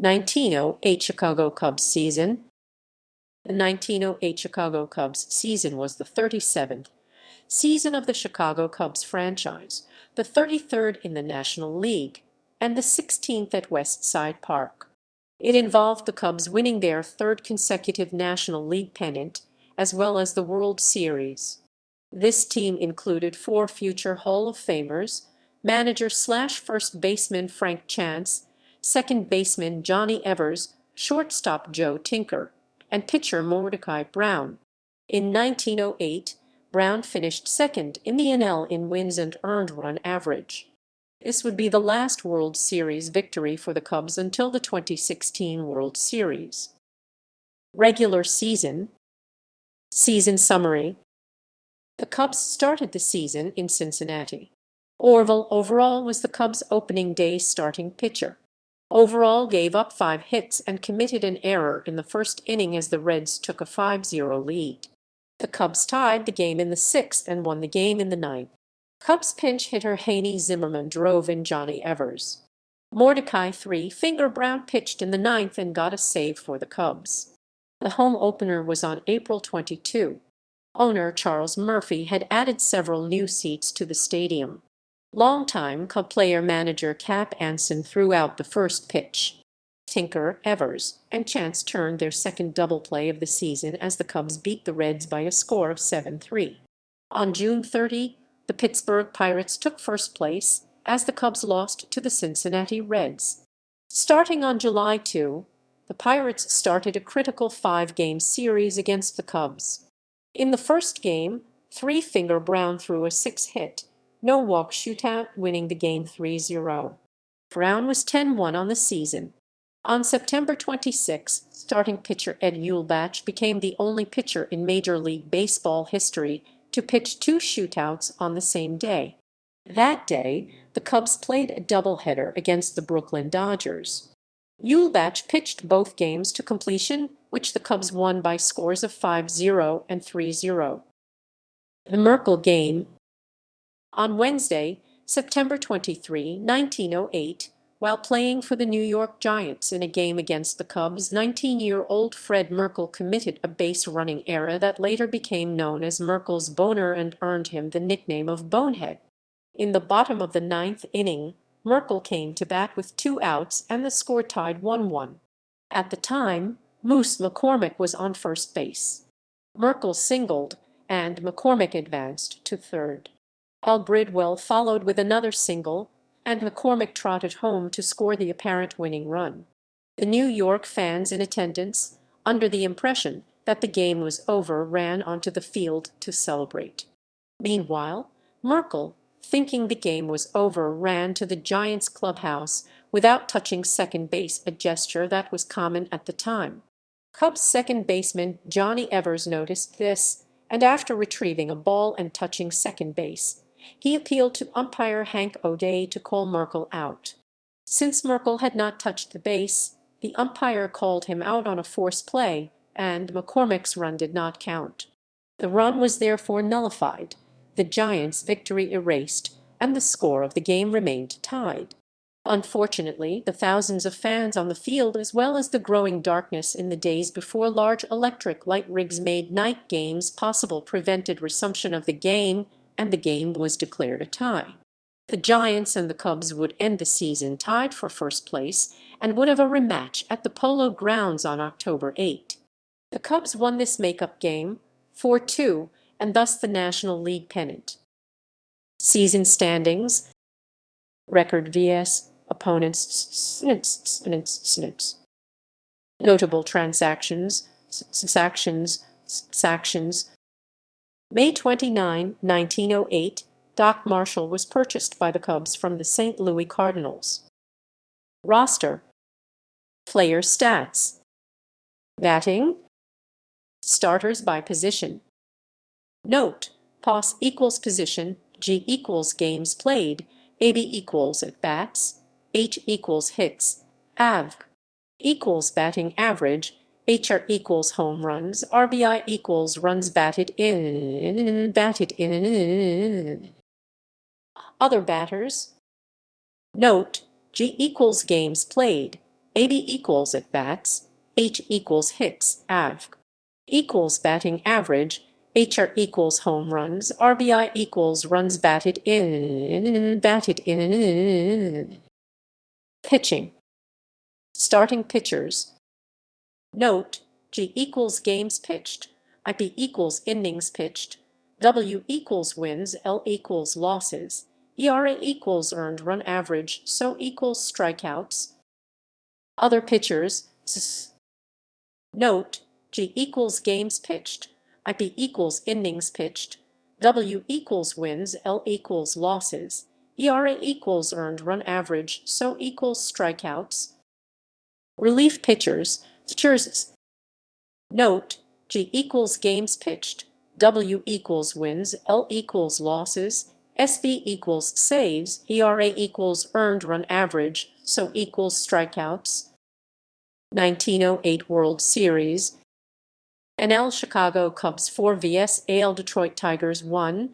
1908 Chicago Cubs season. The 1908 Chicago Cubs season was the 37th season of the Chicago Cubs franchise, the 33rd in the National League, and the 16th at West Side Park. It involved the Cubs winning their third consecutive National League pennant, as well as the World Series. This team included 4 future Hall of Famers, manager/first baseman Frank Chance, second baseman Johnny Evers, shortstop Joe Tinker, and pitcher Mordecai Brown. In 1908, Brown finished second in the NL in wins and earned run average. This would be the last World Series victory for the Cubs until the 2016 World Series. Regular season. Season summary. The Cubs started the season in Cincinnati. Orville Overall was the Cubs' opening day starting pitcher. Overall gave up 5 hits and committed an error in the first inning as the Reds took a 5-0 lead. The Cubs tied the game in the 6th and won the game in the 9th. Cubs pinch hitter Haney Zimmerman drove in Johnny Evers. Mordecai Three-Finger Brown pitched in the 9th and got a save for the Cubs. The home opener was on April 22. Owner Charles Murphy had added several new seats to the stadium. Longtime Cub player-manager Cap Anson threw out the first pitch. Tinker, Evers, and Chance turned their second double play of the season as the Cubs beat the Reds by a score of 7-3. On June 30, the Pittsburgh Pirates took first place as the Cubs lost to the Cincinnati Reds. Starting on July 2, the Pirates started a critical 5-game series against the Cubs. In the first game, Three-Finger Brown threw a 6-hit, no-walk shootout, winning the game 3-0. Brown was 10-1 on the season. On September 26, starting pitcher Ed Uhlbach became the only pitcher in Major League Baseball history to pitch 2 shootouts on the same day. That day, the Cubs played a doubleheader against the Brooklyn Dodgers. Uhlbach pitched both games to completion, which the Cubs won by scores of 5-0 and 3-0. The Merkle game. On Wednesday, September 23, 1908, while playing for the New York Giants in a game against the Cubs, 19-year-old Fred Merkle committed a base-running error that later became known as Merkle's boner and earned him the nickname of Bonehead. In the bottom of the 9th inning, Merkle came to bat with 2 outs and the score tied 1-1. At the time, Moose McCormick was on first base. Merkle singled, and McCormick advanced to third. Al Bridwell followed with another single, and McCormick trotted home to score the apparent winning run. The New York fans in attendance, under the impression that the game was over, ran onto the field to celebrate. Meanwhile, Merkle, thinking the game was over, ran to the Giants' clubhouse without touching second base, a gesture that was common at the time. Cubs second baseman Johnny Evers noticed this, and after retrieving a ball and touching second base, he appealed to umpire Hank O'Day to call Merkle out. Since Merkle had not touched the base, the umpire called him out on a force play, and McCormick's run did not count. The run was therefore nullified, the Giants' victory erased, and the score of the game remained tied. Unfortunately, the thousands of fans on the field, as well as the growing darkness in the days before large electric light rigs made night games possible, prevented resumption of the game, and the game was declared a tie. The Giants and the Cubs would end the season tied for first place and would have a rematch at the Polo Grounds on October 8. The Cubs won this makeup game 4-2 and thus the National League pennant. Season standings. Record vs. opponents. Notable transactions. May 29, 1908, Doc Marshall was purchased by the Cubs from the St. Louis Cardinals. Roster. Player stats. Batting. Starters by position. Note: POS equals position, G equals games played, AB equals at-bats, H equals hits, AV equals batting average, HR equals home runs, RBI equals runs batted in. Other batters. Note: G equals games played, AB equals at bats, H equals hits, AV equals batting average, HR equals home runs, RBI equals runs batted in. Pitching. Starting pitchers. Note, G equals games pitched, IP equals innings pitched, W equals wins, L equals losses, ERA equals earned run average, SO equals strikeouts. Other pitchers. Note, G equals games pitched, IP equals innings pitched, W equals wins, L equals losses, ERA equals earned run average, SO equals strikeouts. Relief pitchers. Note, G equals games pitched, W equals wins, L equals losses, SB equals saves, ERA equals earned run average, SO equals strikeouts. 1908 World Series. NL Chicago Cubs 4 vs. AL Detroit Tigers 1.